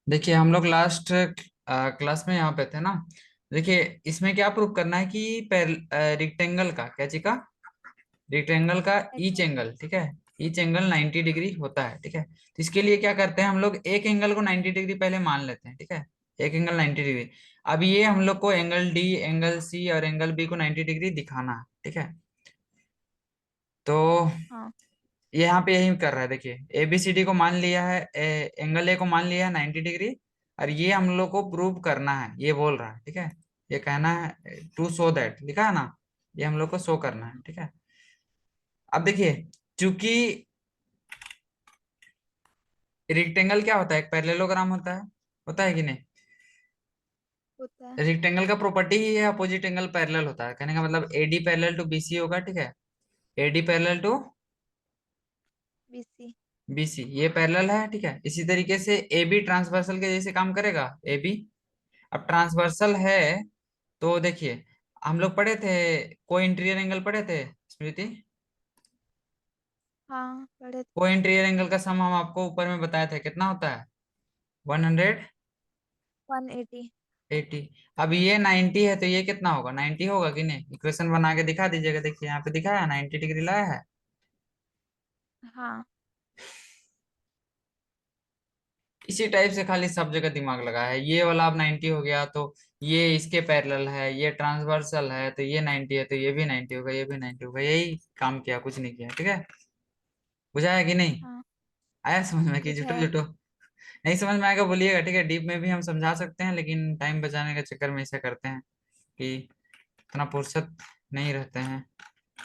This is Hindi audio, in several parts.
देखिए हम लोग लास्ट क्लास में यहाँ पे थे ना। देखिए इसमें क्या प्रूव करना है कि रेक्टेंगल का क्या चीज का रेक्टेंगल का ईच रेक्टेंगल। एंगल, ठीक है। ईच एंगल 90 डिग्री होता है, ठीक है। तो इसके लिए क्या करते हैं हम लोग, एक एंगल को 90 डिग्री पहले मान लेते हैं, ठीक है। एक एंगल 90 डिग्री। अब ये हम लोग को एंगल डी, एंगल सी और एंगल बी को 90 डिग्री दिखाना है, ठीक है। तो हाँ। ये यहाँ पे यही कर रहा है। देखिए ए बी सी डी को मान लिया है, एंगल ए को मान लिया है 90 डिग्री। और ये हम लोग को प्रूव करना है, ये बोल रहा है, ठीक है। ये कहना है टू शो दैट, लिखा है ना। ये हम लोग को शो करना है, ठीक है। अब देखिए, चूंकि रेक्टेंगल क्या होता है, एक पैरेललोग्राम होता है कि नहीं। होता है। रेक्टेंगल का प्रॉपर्टी ही है अपोजिट एंगल पैरेलल होता है, कहने का मतलब एडी पैरेलल टू बीसी होगा, ठीक है। AD parallel to BC. BC, ये पैरेलल है, ठीक है। इसी तरीके से ए बी ट्रांसवर्सल के जैसे काम करेगा, ए बी। अब ट्रांसवर्सल है, तो देखिए हम लोग पढ़े थे, कोई इंटीरियर एंगल पढ़े थे स्मृति। हाँ, पढ़े थे। कोई इंटीरियर एंगल का सम हम आपको ऊपर में बताया था, कितना होता है, 180। 180। अब ये 90 है, तो ये कितना होगा, 90 होगा कि नहीं। इक्वेशन बना के दिखा दीजिएगा, देखिए यहाँ पे दिखाया है 90 डिग्री लाया है। हाँ। इसी टाइप से खाली सब जगह दिमाग लगा है। ये वाला अब 90 हो गया, तो ये इसके पैरेलल है, ये ट्रांसवर्सल है, तो ये 90 है, तो ये भी 90 होगा, ये भी 90 होगा। यही काम किया, कुछ नहीं किया, ठीक है। बुझाया कि नहीं, हाँ, आया समझ में कि जुटो बुझाया। जुटो। नहीं समझ में आएगा बोलिएगा, ठीक है। डीप में भी हम समझा सकते हैं, लेकिन टाइम बचाने के चक्कर में ऐसा करते हैं कि इतना फुर्सत नहीं रहते हैं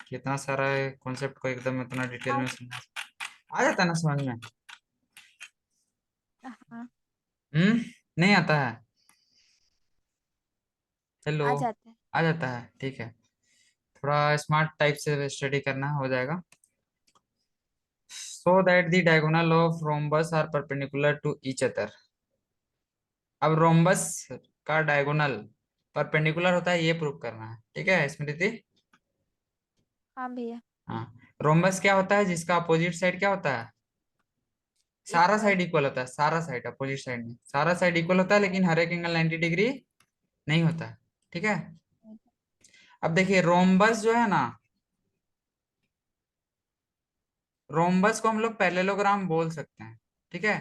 कि इतना सारा कॉन्सेप्ट को एकदम इतना डिटेल आ, में समझा। आ जाता है ना समझ में। हाँ, हम्म। नहीं आता है। हेलो। आ जाता है। आ जाता है, ठीक है। थोड़ा स्मार्ट टाइप से स्टडी करना हो जाएगा। So that the diagonal of rhombus are perpendicular to each other. अब रोम्बस का डायगोनल परपेंडिकुलर होता है, ये प्रूव करना है, ठीक है स्मृति। हाँ भैया। हाँ। रोम्बस क्या होता है, जिसका अपोजिट साइड क्या होता है, सारा इक्वल। साइड इक्वल होता है। सारा साइड अपोजिट साइड में सारा साइड इक्वल होता है, लेकिन हर एक एंगल 90 डिग्री नहीं होता है, ठीक है। अब देखिए रोम्बस जो है ना, रोम्बस को हम लोग पैरेललोग्राम बोल सकते हैं, ठीक है।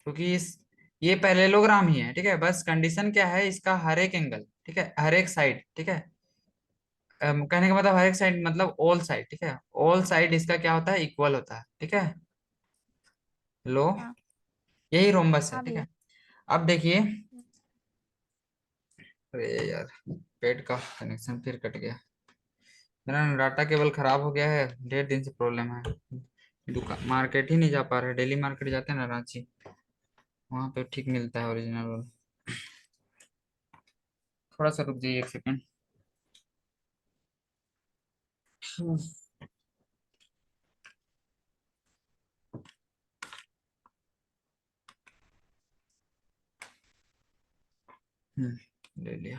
क्योंकि ये पैरेललोग्राम ही है, ठीक है। बस कंडीशन क्या है, इसका हर एक एंगल, ठीक है, हर एक साइड, ठीक है। कहने का मतलब हर एक साइड मतलब ऑल साइड, ठीक है। ऑल साइड इसका क्या होता है, इक्वल होता है, ठीक है। लो, हाँ। यही रोम्बस है, हाँ ठीक भैया। है। अब देखिए, अरे यार, पेट का कनेक्शन फिर कट गया। मेरा डाटा केबल खराब हो गया है, 1.5 दिन से प्रॉब्लम है। दुकान मार्केट ही नहीं जा पा रहे, डेली मार्केट जाते हैं ना रांची, वहां पे ठीक मिलता है ओरिजिनल वाला। थोड़ा सा रुक जाइए, एक सेकंड। ले लिया।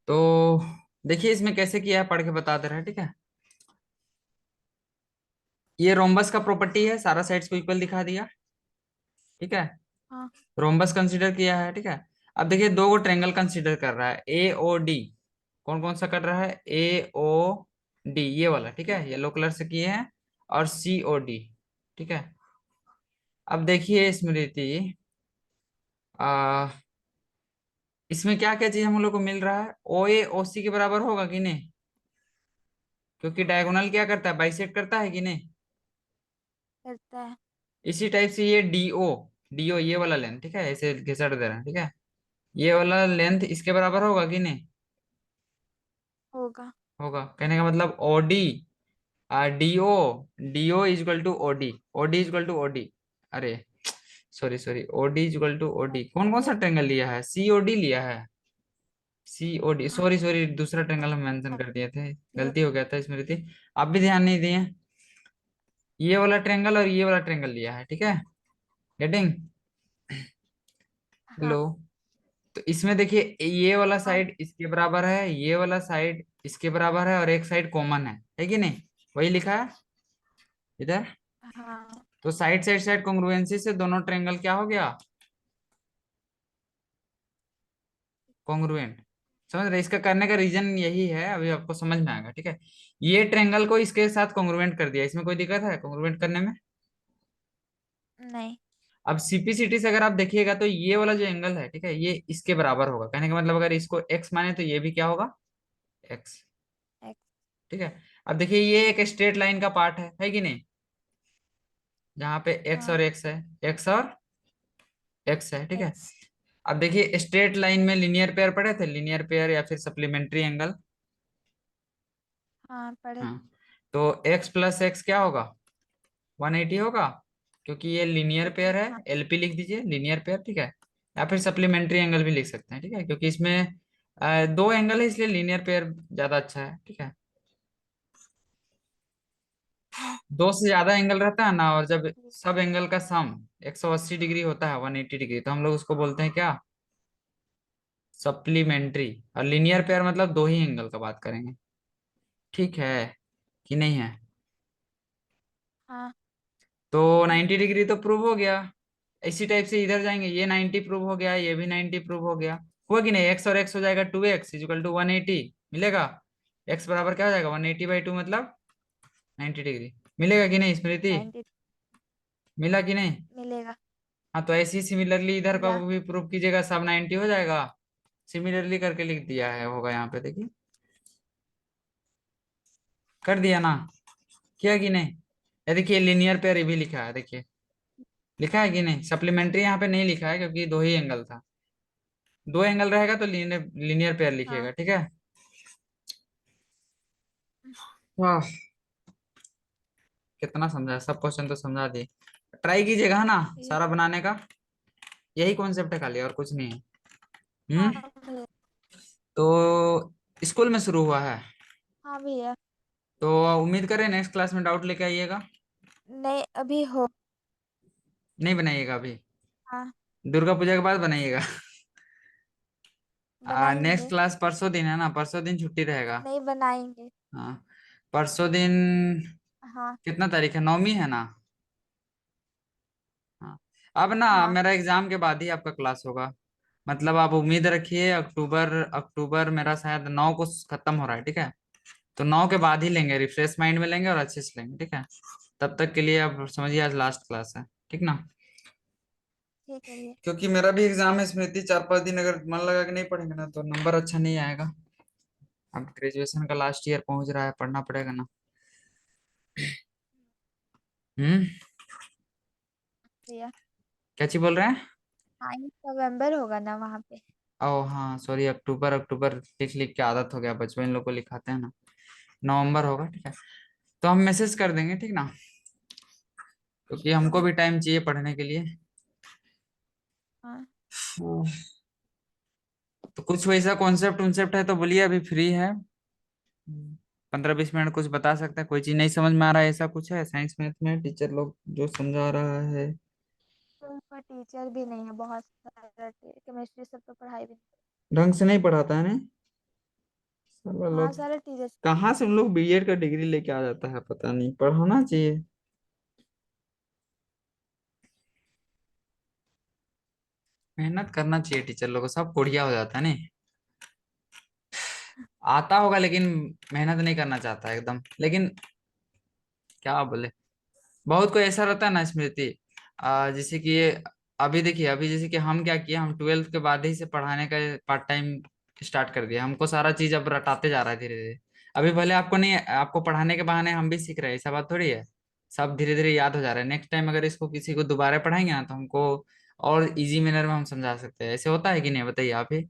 तो देखिए इसमें कैसे किया है, पढ़ के बता दे रहे हैं, ठीक है। ये रोम्बस का प्रॉपर्टी है, सारा साइड्स को इक्वल दिखा दिया, ठीक है। हाँ। रोम्बस कंसीडर किया है, ठीक है। अब देखिए दो गो ट्रेंगल कंसीडर कर रहा है, ए ओ डी। कौन कौन सा कर रहा है, ए ओ डी, ये वाला, ठीक है, येलो कलर से किए हैं। और सी ओ डी, ठीक है। अब देखिए स्मृति, आ इसमें क्या क्या चीज हम लोग को मिल रहा है, ओ ए ओ सी के बराबर होगा कि नहीं, क्योंकि डायगोनल क्या करता है, बाइसेक्ट करता है कि नहीं। करता है। इसी टाइप से ये डी ओ ये वाला लेंथ, ठीक है, ऐसे घिसट दे रहे हैं, ठीक है। ये वाला लेंथ इसके बराबर होगा कि नहीं, होगा। होगा। कहने का मतलब OD, DO, DO is equal to OD, OD is equal to OD. अरे sorry sorry, OD is equal to OD. कौन कौन सा ट्रेंगल लिया है, सीओडी लिया है। सीओडी, हाँ। सॉरी सॉरी, दूसरा ट्रेंगल हम मेंशन हाँ, कर दिए थे, CO। गलती हो गया था स्मृति। आप भी ध्यान नहीं दिए। ये वाला ट्रेंगल और ये वाला ट्रेंगल लिया है, ठीक है। गेटिंग। हाँ। हेलो। तो इसमें देखिए ये वाला हाँ। साइड इसके बराबर है, ये वाला साइड इसके बराबर है, और एक साइड कॉमन है कि नहीं, वही लिखा है इधर। हाँ। तो साइड साइड साइड कॉन्ग्रुएंसी से दोनों ट्रायंगल क्या हो गया, कॉन्ग्रुएंट। समझ रहे, इसका करने का रीजन यही है, अभी आपको समझ में आएगा, ठीक है। ये ट्रायंगल को इसके साथ कॉन्ग्रुएंट कर दिया, इसमें कोई दिक्कत है कॉन्ग्रुएंट करने में। नहीं। अब सीपीसीटी से अगर आप देखिएगा तो ये वाला जो एंगल है, ठीक है, ये इसके बराबर होगा, कहने का मतलब अगर इसको एक्स माने तो ये भी क्या होगा, एक्स। एक्स। ठीक है। अब देखिए ये एक स्ट्रेट लाइन का पार्ट है कि नहीं, जहाँ पे एक्स हाँ। और एक्स है, एक्स और एक्स है, ठीक है। एक्स। अब देखिए स्ट्रेट लाइन में लीनियर पेयर पढ़े थे, लीनियर पेयर या फिर सप्लीमेंट्री एंगल। हाँ पढ़े। हाँ, तो एक्स प्लस एक्स क्या होगा, 180 होगा, क्योंकि ये लीनियर पेयर है, हाँ। एलपी लिख दीजिए, लीनियर पेयर, ठीक है। या फिर सप्लीमेंट्री एंगल भी लिख सकते हैं, ठीक है, क्योंकि इसमें दो एंगल है इसलिए लीनियर पेयर ज्यादा अच्छा है, ठीक है। हाँ। दो से ज्यादा एंगल रहता है ना, और जब ठीक। सब एंगल का सम 180 डिग्री होता है, 180 डिग्री, तो हम लोग उसको बोलते हैं क्या, सप्लीमेंट्री। और लीनियर पेयर मतलब दो ही एंगल का बात करेंगे, ठीक है कि नहीं है। हाँ। तो 90 डिग्री तो प्रूव हो गया। इसी टाइप से इधर जाएंगे, ये 90 प्रूव हो गया, ये भी 90 प्रूव हो गया, हुआ कि नहीं, एक्स और एक्स हो जाएगा 2x इजिकल टू 180 मिलेगा। एक्स बराबर क्या हो जाएगा, 180/2 मतलब 90 डिग्री, मिलेगा कि नहीं स्मृति, 90 मिला कि नहीं। मिलेगा। हाँ, तो ऐसे ही सिमिलरली इधर का मिला। भी प्रूव कीजिएगा, सब 90 हो जाएगा। सिमिलरली करके लिख दिया है, होगा यहाँ पे देखिए, कर दिया ना, किया कि नहीं। ये देखिए लीनियर पेयर ये भी लिखा है, देखिए लिखा है कि नहीं, सप्लीमेंट्री यहाँ पे नहीं लिखा है क्योंकि दो ही एंगल था, दो एंगल रहेगा तो लीनियर लीनियर पेयर हाँ। लिखिएगा, ठीक है। वाह, कितना समझा, सब क्वेश्चन तो समझा दिए, ट्राई कीजिएगा है ना ठीक। सारा बनाने का, यही कॉन्सेप्ट है खाली और कुछ नहीं है। हाँ हम्म। भैया। तो स्कूल में शुरू हुआ है, हाँ भैया। तो उम्मीद करें नेक्स्ट क्लास में डाउट लेके आइएगा। नहीं अभी हो। नहीं बनाइएगा अभी, हाँ दुर्गा पूजा के बाद बनाइएगा। नेक्स्ट बनाएंगे। क्लास परसों दिन है ना, परसों दिन छुट्टी रहेगा। नहीं बनाएंगे। हाँ, परसों दिन हाँ। कितना तारीख है, 9वीं है ना। हाँ, अब ना हाँ। मेरा एग्जाम के बाद ही आपका क्लास होगा, मतलब आप उम्मीद रखिए अक्टूबर, अक्टूबर मेरा शायद 9 को खत्म हो रहा है, ठीक है। तो 9 के बाद ही लेंगे, रिफ्रेश माइंड में लेंगे और अच्छे से लेंगे, ठीक है। तब तक के लिए आप समझिए आज लास्ट क्लास है, ठीक ना। ठीक है भैया। क्योंकि मेरा भी एग्जाम है स्मृति, 4-5 दिन अगर मन लगा के नहीं पढ़ेंगे ना तो नंबर अच्छा नहीं आएगा। अब ग्रेजुएशन का लास्ट ईयर पहुंच रहा है, पढ़ना पड़ेगा ना। हम्म। भैया। क्या चीज बोल रहे हैं। हाँ ये नवंबर होगा ना वहाँ पे। ओ हाँ सॉरी, अक्टूबर, अक्टूबर लिख लिख के आदत हो गया, बचपन इन लोग को लिखाते हैं ना। नवंबर होगा, ठीक है। तो हम मैसेज कर देंगे, ठीक ना, क्योंकि हमको हाँ। भी टाइम चाहिए पढ़ने के लिए। हाँ। तो कुछ वैसा कॉन्सेप्ट उन्सेप्ट है तो बोलिए, अभी फ्री है। 15-20 मिनट कुछ बता सकते हैं, कोई चीज नहीं समझ में आ रहा है ऐसा कुछ है साइंस मैथ में, टीचर लोग जो समझा रहा है। स्कूल पर टीचर भी नहीं है, बहुत सारा केमिस्ट्री सब तो पढ़ाई भी नहीं। ढंग से नहीं पढ़ाता है नहीं, साला बहुत लोग। सारे टीचर। कहाँ से हम लोग बीएड का डिग्री लेके आ जाता है, पता नहीं, पढ़ाना चाहिए। मेहनत करना चाहिए टीचर लोगों को, सब कोढ़िया हो जाता है नहीं, आता होगा लेकिन मेहनत नहीं करना चाहता है एकदम, लेकिन क्या बोले, बहुत कोई ऐसा रहता है ना स्मृति, जैसे कि ये, अभी देखिए, अभी जैसे कि हम क्या किए, हम 12th के बाद ही से पढ़ाने का पार्ट टाइम स्टार्ट कर दिया, हमको सारा चीज अब रटाते जा रहा है धीरे धीरे। अभी भले आपको नहीं, आपको पढ़ाने के बहाने हम भी सीख रहे हैं, ऐसा बात थोड़ी है। सब धीरे धीरे याद हो जा रहा है, नेक्स्ट टाइम अगर इसको किसी को दोबारा पढ़ाएंगे ना तो हमको और इजी मैनर में हम समझा सकते हैं, ऐसे होता है कि नहीं, बताइए आप ही।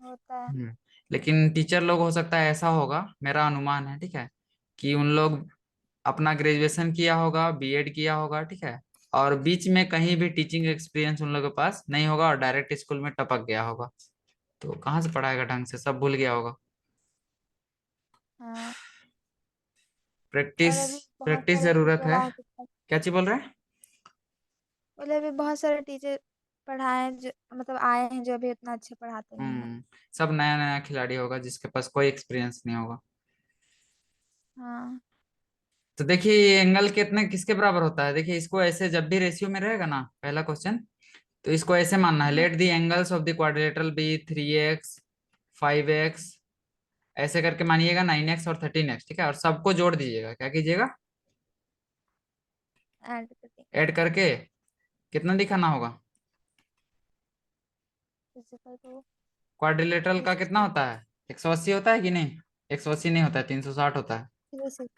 होता है। हम्म। लेकिन टीचर लोग हो सकता है ऐसा होगा, मेरा अनुमान है, ठीक है, कि उन लोग अपना ग्रेजुएशन किया होगा, बीएड किया होगा, ठीक है, और बीच में कहीं भी टीचिंग एक्सपीरियंस उन लोगों के पास नहीं होगा और डायरेक्ट स्कूल में टपक गया होगा, तो कहाँ से पढ़ाएगा ढंग से, सब भूल गया होगा। हाँ। और प्रैक्टिस, अभी बहुत प्रैक्टिस सारे जरूरत टीचर है। आ चुके हैं। क्या चीज बोल रहे हैं। बोले अभी बहुत सारे टीचर पढ़ाए हैं जो मतलब आए हैं जो अभी उतना अच्छा पढ़ाते नहीं है। सब नया नया खिलाड़ी होगा जिसके पास कोई एक्सपीरियंस नहीं होगा। हाँ। तो देखिए ये एंगल कितने किसके बराबर होता है, देखिए इसको ऐसे जब भी रेशियो में रहेगा ना पहला क्वेश्चन, तो इसको ऐसे मानना है, हाँ। Let the angles of the quadrilateral be 3x 5x, ऐसे करके मानिएगा 9x और 13x, ठीक है, और सबको जोड़ दीजिएगा, क्या कीजिएगा, ऐड कर देंगे। ऐड करके कितना दिखाना होगा, इक्वल टू क्वाड्रिलेटरल थ्री का कितना सिक्सटी होता है, 180 होता है कि नहीं, 180 नहीं होता है, 360 होता है, 360।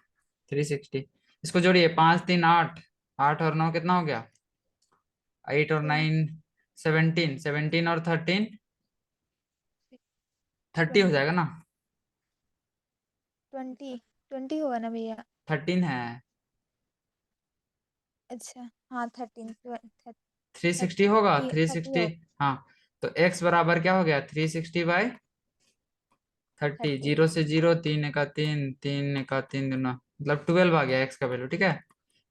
360। इसको जोड़िए, 5 3 8, 8 और 9 कितना हो गया, 8 और 9 17, 17 और 13 30 हो 20। जाएगा ना, 20 20 होगा ना भैया? 13 है, अच्छा हाँ, 13। 360 होगा, 30 30 360। हो। हाँ, तो x बराबर क्या हो गया, 360/30, 30। 0 से 0, 3 1 3, 3 1 3 दूना, मतलब 12 आ गया x का वैल्यू, ठीक है।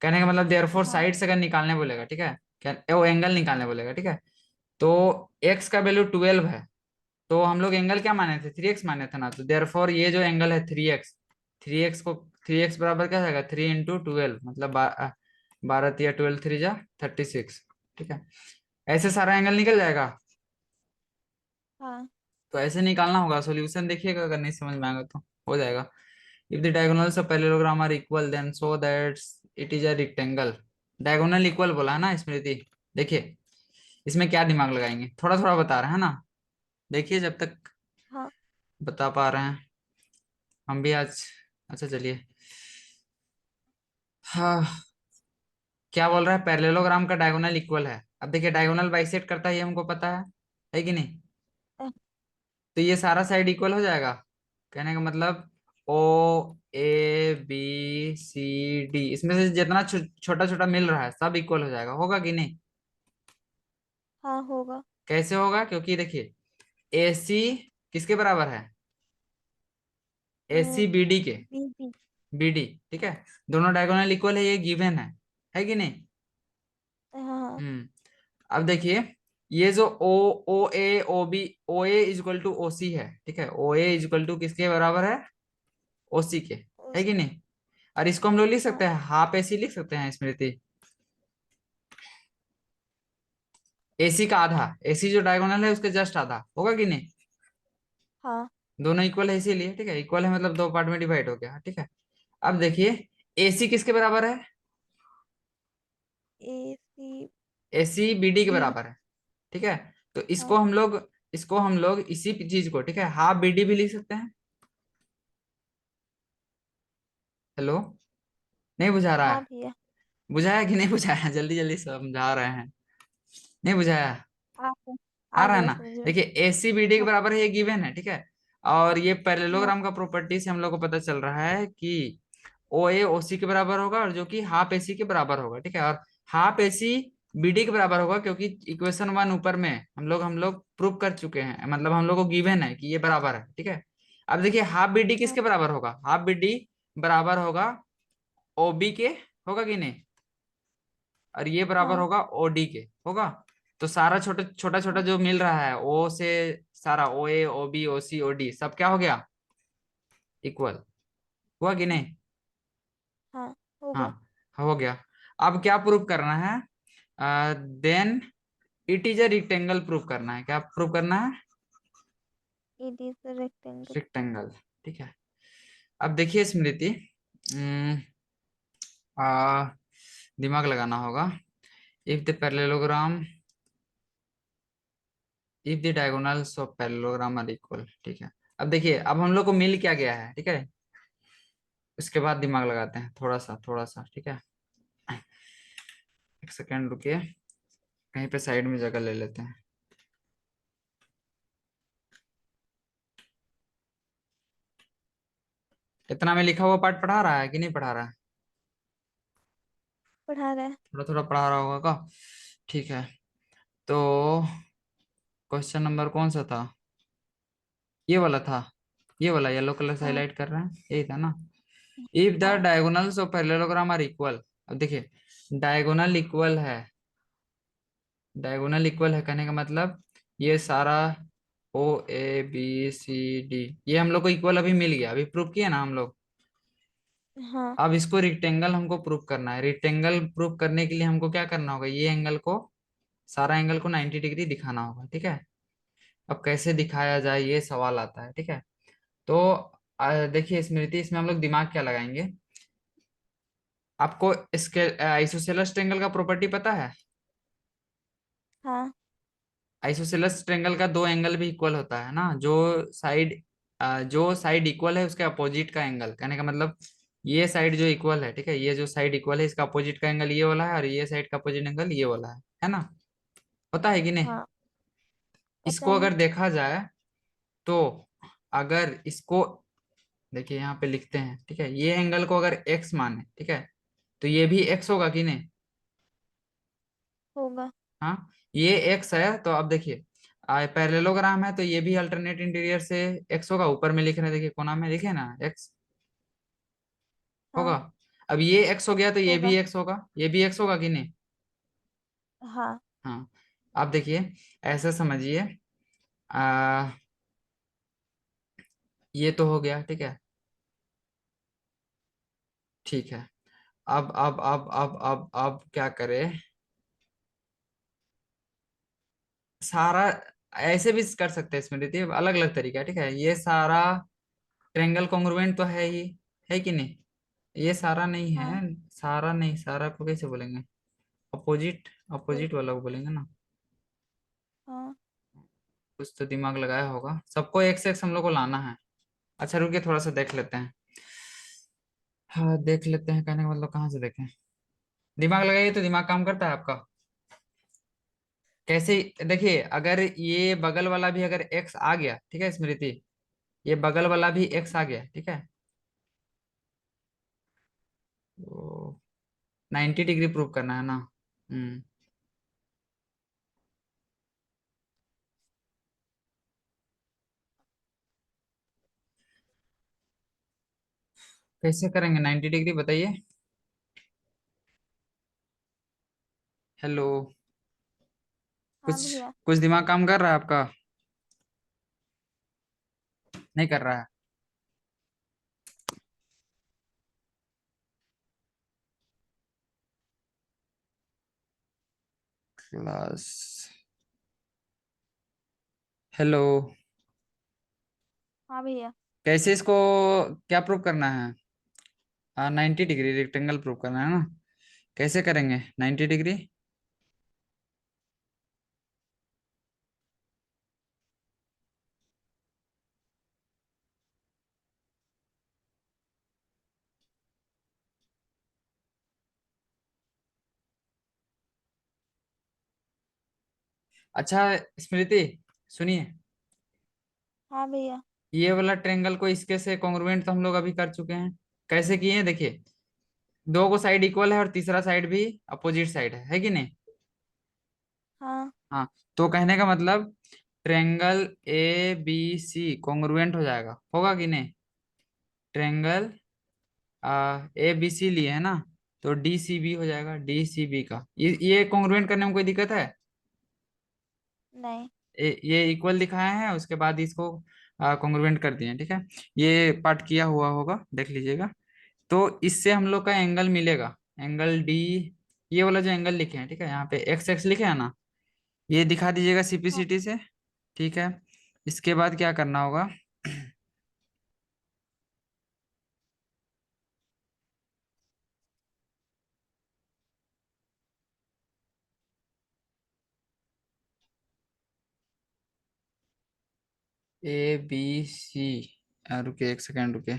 कहने का मतलब देयरफॉर हाँ साइड से अगर निकालने बोलेगा, ठीक है, क्या वो एंगल निकालने बोलेगा, ठीक है, तो x का वैल्यू 12 है, तो हम लोग एंगल क्या माने थे, 3x माने थे ना, तो देयरफॉर ये जो एंगल है 3x, 3x को 3x बराबर क्या जाएगा, 3 × 12, मतलब 12 × 12 3 = 36, ठीक है, ऐसे सारा एंगल निकल जाएगा। हाँ तो ऐसे निकालना होगा, सॉल्यूशन देखिएगा, अगर नहीं समझ में आएगा तो हो जाएगा। If the diagonals of parallelogram are equal then show that it is a rectangle. Diagonal equal बोला है ना स्मृति, देखिए इसमें क्या दिमाग लगाएंगे, थोड़ा थोड़ा बता रहे हैं ना, देखिए जब तक हाँ बता पा रहे हैं हम भी आज। अच्छा चलिए, हाँ, क्या बोल रहा है, पैरेललोग्राम का डायगोनल इक्वल है, अब देखिए डायगोनल बाइसेक्ट करता है ये हमको पता है कि नहीं, अ, तो ये सारा साइड इक्वल हो जाएगा, कहने का मतलब ओ ए बी सी डी, इसमें से जितना छोटा छोटा मिल रहा है सब इक्वल हो जाएगा, होगा कि नहीं, हाँ होगा। कैसे होगा, क्योंकि देखिए ए सी किसके बराबर है, ए सी बी डी के, बी बी। बी डी, ठीक है, दोनों डायगोनल इक्वल है, ये गिवन है कि नहीं। हाँ हम्म, अब देखिए ये जो ओ ओ ए ओ बी, ओ ए इजक्वल टू ओ सी है, ठीक है, ओ ए इजक्वल टू किसके बराबर है, ओ सी के, है कि नहीं, और इसको हम लोग लिख हाँ सकते हैं हाफ ए सी लिख सकते हैं स्मृति, एसी का आधा, एसी जो डायगोनल है उसके जस्ट आधा, होगा कि नहीं, हाँ। दोनों इक्वल है इसीलिए, ठीक है, इक्वल है मतलब दो पार्ट में डिवाइड हो गया, ठीक है। अब देखिए एसी किसके बराबर है, ए सी एसी बीडी के बी। बराबर है, ठीक है, तो हाँ इसको हम लोग इसी चीज को, ठीक है, हाफ बीडी भी लिख सकते हैं। हेलो, नहीं बुझा रहा हाँ है, भैया। बुझाया कि नहीं बुझाया, जल्दी जल्दी समझा रहे हैं, नहीं बुझाया, आ गया। आ आ रहा है गया ना, समझ में। देखिए एसी बीडी के हाँ बराबर है, ये गिवन है, ठीक है, और ये हाँ पैरेललोग्राम का प्रॉपर्टी से हम लोग को पता चल रहा है कि ओ ए ओ सी के बराबर होगा, और जो कि हाफ ए सी के बराबर होगा, ठीक है, और हाफ ए सी बी डी के बराबर होगा, क्योंकि इक्वेशन 1 ऊपर में हम लोग प्रूव कर चुके हैं, मतलब हम लोग को गिवन है कि ये बराबर है, ठीक है। अब देखिए हाफ बी डी हाँ किसके बराबर होगा, हाफ बी डी बराबर होगा ओ बी के, होगा कि नहीं, और ये बराबर हाँ होगा ओ डी के, होगा, तो सारा छोटा छोटा छोटा हाँ जो मिल रहा है ओ से, सारा ओ ए ओ बी ओ सी ओ डी सब क्या हो गया, इक्वल, हुआ कि नहीं, हाँ होगा। हाँ, हो गया। अब क्या प्रूव करना है, then it is a rectangle prove करना है, क्या प्रूव करना है, it is a rectangle. Rectangle, ठीक है। अब देखिए स्मृति, हम्म, आ, दिमाग लगाना होगा, if the parallelogram, if the diagonals of parallelogram are equal, ठीक है। अब देखिए अब हम लोग को मिल क्या गया है, ठीक है, उसके बाद दिमाग लगाते हैं थोड़ा सा, ठीक है, एक सेकेंड रुकिए, कहीं पे साइड में जगह ले लेते हैं। इतना में लिखा हुआ पार्ट पढ़ा रहा है कि नहीं पढ़ा रहा है, पढ़ा रहा है। थोड़ा थोड़ा पढ़ा रहा होगा का, ठीक है, तो क्वेश्चन नंबर कौन सा था, ये वाला था, ये वाला येलो कलर से हाँ हाईलाइट कर रहे हैं, यही था ना, इफ द हाँ diagonals of parallelogram are equal. अब देखिए डायगोनल इक्वल है, डायगोनल इक्वल है कहने का मतलब ये सारा ओ ए बी सी डी ये हम लोग को इक्वल अभी मिल गया, अभी प्रूव किया ना हम लोग, हाँ। अब इसको रेक्टेंगल हमको प्रूफ करना है। रेक्टेंगल प्रूफ करने के लिए हमको क्या करना होगा, ये एंगल को, सारा एंगल को 90 डिग्री दिखाना होगा, ठीक है। अब कैसे दिखाया जाए ये सवाल आता है, ठीक है। तो देखिए स्मृति, इसमें हम लोग दिमाग क्या लगाएंगे। आपको इसके आइसोसेलेस ट्रायंगल का प्रॉपर्टी पता है। हाँ। आइसोसेलेस ट्रायंगल का दो एंगल भी इक्वल होता है ना, जो साइड इक्वल है उसके अपोजिट का एंगल, कहने का मतलब ये साइड जो इक्वल है, ठीक है, ये जो साइड इक्वल है इसका अपोजिट का एंगल ये वाला है, और ये साइड का अपोजिट एंगल ये वाला है ना। होता है कि नहीं। हाँ, पता इसको है। अगर देखा जाए तो, अगर इसको देखिए यहाँ पे लिखते हैं, ठीक है, ये एंगल को अगर एक्स माने, ठीक है, तो ये भी एक्स होगा कि नहीं। होगा। हाँ, ये एक्स है, तो अब देखिए पैरेललोग्राम है, तो ये भी अल्टरनेट इंटीरियर से एक्स होगा। ऊपर में लिख रहे हैं, देखिए कोना में लिखे ना एक्स होगा। हाँ। अब ये एक्स हो गया तो ये भी होगा। एक्स होगा, ये भी एक्स होगा कि नहीं। हाँ। हाँ। अब देखिए, ऐसा समझिए, आ, ये तो हो गया, ठीक है, ठीक है। अब क्या करें। सारा ऐसे भी कर सकते हैं, इसमें देखिए अलग अलग तरीका है, ठीक है। ये सारा ट्रेंगल कॉन्ग्रुएंट तो है ही, है कि नहीं। ये सारा नहीं है, हाँ। सारा नहीं, सारा को कैसे बोलेंगे, अपोजिट, बोल। अपोजिट वाला को बोलेंगे ना। हाँ। कुछ तो दिमाग लगाया होगा, सबको एक से एक हम लोग को लाना है। अच्छा रुकिए, थोड़ा सा देख लेते हैं। हाँ देख लेते हैं, कहने का मतलब कहाँ से देखें। दिमाग लगाइए तो दिमाग काम करता है आपका। कैसे, देखिए अगर ये बगल वाला भी अगर एक्स आ गया, ठीक है स्मृति, ये बगल वाला भी एक्स आ गया, ठीक है, तो 90 डिग्री प्रूव करना है ना। हम्म। कैसे करेंगे 90 डिग्री, बताइए। हेलो। हाँ कुछ भैया। कुछ दिमाग काम कर रहा है आपका, नहीं कर रहा है। क्लास। हेलो। हाँ भैया। कैसे इसको क्या प्रूव करना है। 90 डिग्री रेक्टेंगल प्रूव करना है ना। कैसे करेंगे 90 डिग्री। अच्छा स्मृति, सुनिए, हाँ भैया। ये वाला ट्रेंगल को इसके से कॉन्ग्रुएंट तो हम लोग अभी कर चुके हैं। कैसे किए हैं देखिए, दो को साइड इक्वल है और तीसरा साइड भी अपोजिट साइड है कि नहीं। हाँ। हाँ, तो कहने का मतलब triangle A B C congruent हो जाएगा, होगा कि नहीं। ट्रेंगल ए बी सी लिए है ना, तो डी सी बी हो जाएगा, डी सी बी का ये कॉन्ग्रुएंट करने में कोई दिक्कत है। नहीं। ये इक्वल दिखाए हैं, उसके बाद इसको कॉन्ग्रुएंट कर दिए, ठीक है। ये पार्ट किया हुआ होगा, देख लीजिएगा। तो इससे हम लोग का एंगल मिलेगा, एंगल डी, ये वाला जो एंगल लिखे हैं, ठीक है, यहाँ पे एक्स एक्स लिखे हैं ना, ये दिखा दीजिएगा हाँ। सीपीसीटी से, ठीक है। इसके बाद क्या करना होगा, ए बी सी, रुके एक सेकेंड रुके,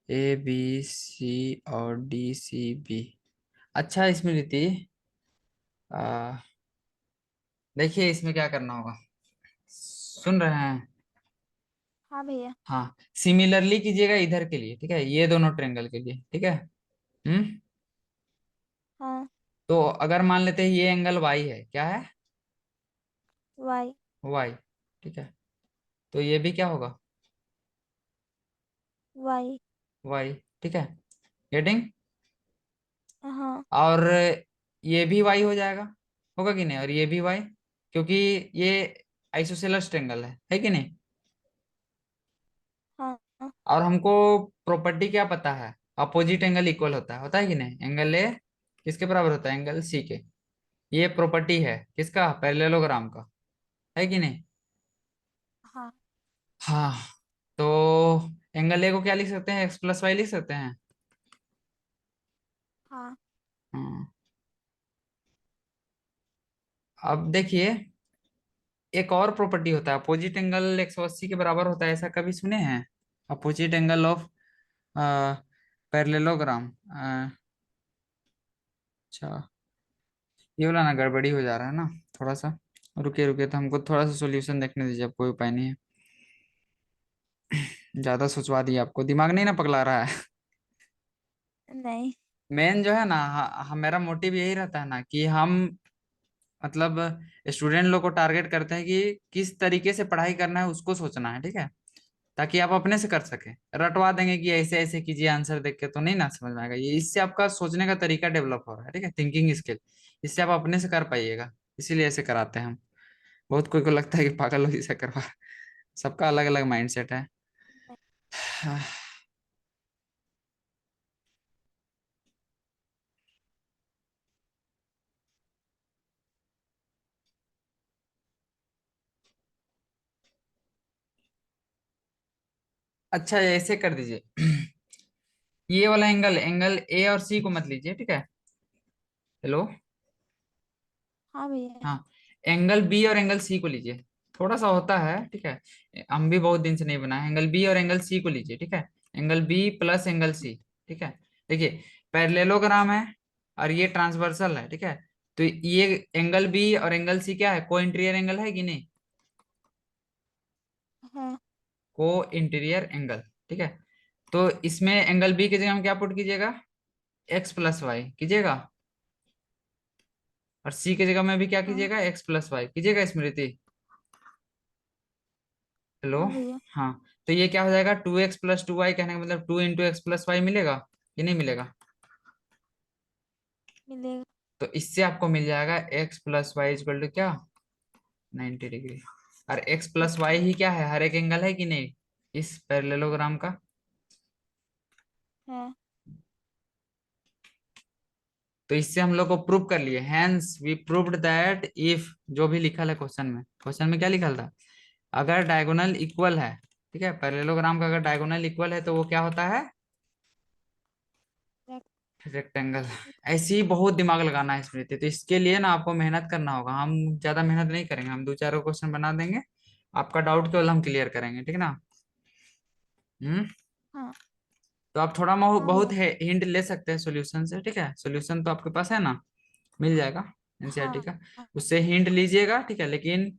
ए बी सी और डी सी बी। अच्छा स्मृति, आ, देखिए इसमें क्या करना होगा, सुन रहे हैं। हाँ भैया। हाँ, सिमिलरली कीजिएगा इधर के लिए, ठीक है, ये दोनों ट्रेंगल के लिए, ठीक है। हम्म। हाँ। तो अगर मान लेते हैं ये एंगल वाई है, क्या है, वाई। वाई, ठीक है, तो ये भी क्या होगा, वाई। वाई, ठीक है, गेटिंग। हाँ। और ये भी वाई हो जाएगा, होगा कि नहीं, और ये भी वाई, क्योंकि ये आइसोसेलेस ट्रेंगल है कि नहीं। हाँ। हाँ। और हमको प्रॉपर्टी क्या पता है, अपोजिट एंगल इक्वल होता है कि नहीं? एंगल ए किसके बराबर होता है? एंगल सी के। ये प्रॉपर्टी है किसका? पैरेललोग्राम का, है कि नहीं? हाँ। हाँ। तो एंगल ए को क्या लिख सकते हैं? एक्स प्लस वाई लिख सकते हैं। हाँ। हाँ। अब देखिए, एक और प्रॉपर्टी होता है, अपोजिट एंगल 180 के बराबर होता है, ऐसा कभी सुने हैं? Opposite angle of parallelogram. अच्छा, ये वाला ना गड़बड़ी हो जा रहा है ना थोड़ा सा। रुके रुके, तो हमको थोड़ा सा सॉल्यूशन देखने दीजिए, अब कोई उपाय नहीं है। ज्यादा सोचवा दिया आपको, दिमाग नहीं ना पगला रहा है? नहीं। मेन जो है ना, मेरा मोटिव यही रहता है ना कि हम मतलब स्टूडेंट लोग को टारगेट करते हैं कि किस तरीके से पढ़ाई करना है उसको सोचना है, ठीक है? ताकि आप अपने से कर सके। रटवा देंगे कि ऐसे ऐसे कीजिए आंसर देख के, तो नहीं ना समझ में आएगा। ये इससे आपका सोचने का तरीका डेवलप हो रहा है, ठीक है, थिंकिंग स्किल। इससे आप अपने से कर पाइएगा, इसीलिए ऐसे कराते हैं हम। बहुत कोई को लगता है कि पागल लोग इसे करवा। सबका अलग अलग माइंडसेट है। अच्छा, ऐसे कर दीजिए। ये वाला एंगल, एंगल ए और सी को मत लीजिए, ठीक है? हेलो। हाँ भैया। हाँ, एंगल बी और एंगल सी को लीजिए। थोड़ा सा होता है, ठीक है, हम भी बहुत दिन से नहीं बना है। एंगल बी और एंगल सी को लीजिए, ठीक है? Angle B plus angle C, ठीक है? देखिए, पैरेललोग्राम है और ये ट्रांसवर्सल है, ठीक है? तो ये एंगल बी और एंगल सी क्या है? को इंटीरियर एंगल है कि नहीं? हाँ। को इंटीरियर एंगल, ठीक है? तो इसमें एंगल बी की जगह हम क्या पुट कीजिएगा? एक्स प्लस वाई कीजिएगा। और सी की जगह में भी क्या हाँ। कीजिएगा? एक्स प्लस वाई कीजिएगा, स्मृति। हेलो। हाँ भैया। हाँ। तो ये क्या हो जाएगा? 2x+2y, कहने का मतलब 2 × x+y मिलेगा कि नहीं मिलेगा? मिलेगा। तो इससे आपको मिल जाएगा x+y = क्या? 90 डिग्री। और x+y ही क्या है? हर एक एंगल है कि नहीं इस पैरेललोग्राम का? है। तो इससे हम लोग को प्रूव कर लिए, hence we proved that if, जो भी लिखा है क्वेश्चन में, क्वेश्चन में क्या लिखा था? अगर डायगोनल इक्वल है, ठीक है, पैरेललोग्राम का अगर डायगोनल इक्वल है तो वो क्या होता है? रेक्टेंगल। ऐसे ही बहुत दिमाग लगाना है स्मृति, तो इसके लिए ना आपको मेहनत करना होगा। हम ज्यादा मेहनत नहीं करेंगे, हम दो चार क्वेश्चन बना देंगे, आपका डाउट केवल हम क्लियर करेंगे, ठीक ना? हम्म। हाँ। तो आप थोड़ा हाँ बहुत भैया। हिंट ले सकते हैं सॉल्यूशन से, ठीक है? सॉल्यूशन तो आपके पास है ना, मिल जाएगा एनसीईआरटी हाँ। का। उससे हिंट लीजिएगा, ठीक है, लेकिन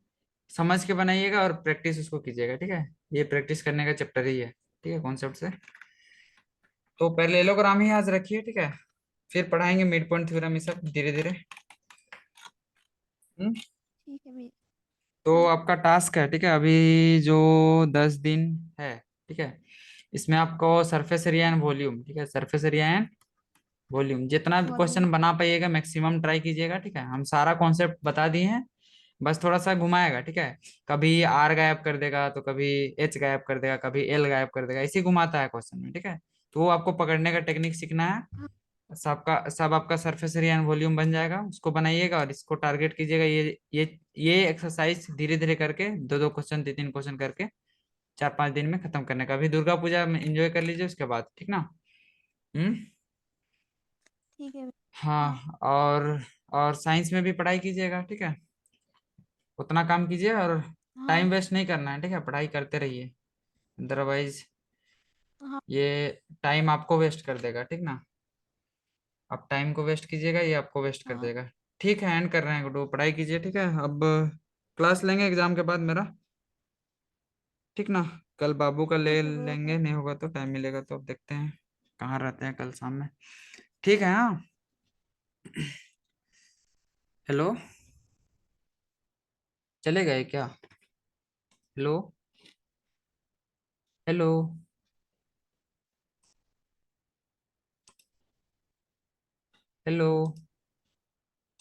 समझ के बनाइएगा और प्रैक्टिस उसको कीजिएगा, ठीक है? ये प्रैक्टिस करने का चैप्टर ही है, ठीक है, कॉन्सेप्ट से। तो पैरेललोग्राम ही याद रखिए, ठीक है? फिर पढ़ाएंगे मिड पॉइंट थ्योरम, ये सब धीरे धीरे। ठीक है भैया। तो हाँ। आपका टास्क है, ठीक है, अभी जो 10 दिन है, ठीक है, इसमें आपको सरफेस एरिया एंड वॉल्यूम, ठीक है, सरफेस एरिया एंड वॉल्यूम जितना भी वॉल्यूम। क्वेश्चन बना पाइएगा मैक्सिमम ट्राई कीजिएगा, ठीक है? हम सारा कॉन्सेप्ट बता दिए हैं, बस थोड़ा सा घुमाएगा, ठीक है? कभी आर गायब कर देगा, तो कभी एच गायब कर देगा, कभी एल गायब कर देगा, ऐसे ही घुमाता है क्वेश्चन में, ठीक है? तो वो आपको पकड़ने का टेक्निक सीखना है। हाँ। सब आपका सरफेस एरिया एंड वॉल्यूम बन जाएगा, उसको बनाइएगा और इसको टारगेट कीजिएगा। ये एक्सरसाइज धीरे धीरे करके दो दो क्वेश्चन, तीन तीन क्वेश्चन करके 4 5 दिन में खत्म करने का। अभी दुर्गा पूजा में एंजॉय कर लीजिए, उसके बाद, ठीक ना? हम्म। ठीक है भैया। हाँ। हाँ, और साइंस में भी पढ़ाई कीजिएगा, ठीक है? उतना काम कीजिए और हाँ। टाइम वेस्ट नहीं करना है, ठीक है? पढ़ाई करते रहिए, अदरवाइज हाँ। ये टाइम आपको वेस्ट कर देगा, ठीक ना? आप टाइम को वेस्ट कीजिएगा, ये आपको वेस्ट कर हाँ। देगा। ठीक है, एंड कर रहे हैं गुड्डू, पढ़ाई कीजिए, ठीक है? अब क्लास लेंगे एग्जाम के बाद मेरा, ठीक ना? कल बाबू का ले ठीक है भैया। लेंगे, नहीं होगा तो टाइम मिलेगा तो अब देखते हैं कहाँ रहते हैं कल शाम में। ठीक है, हाँ। हेलो, चले गए क्या? हेलो। हेलो। हेलो।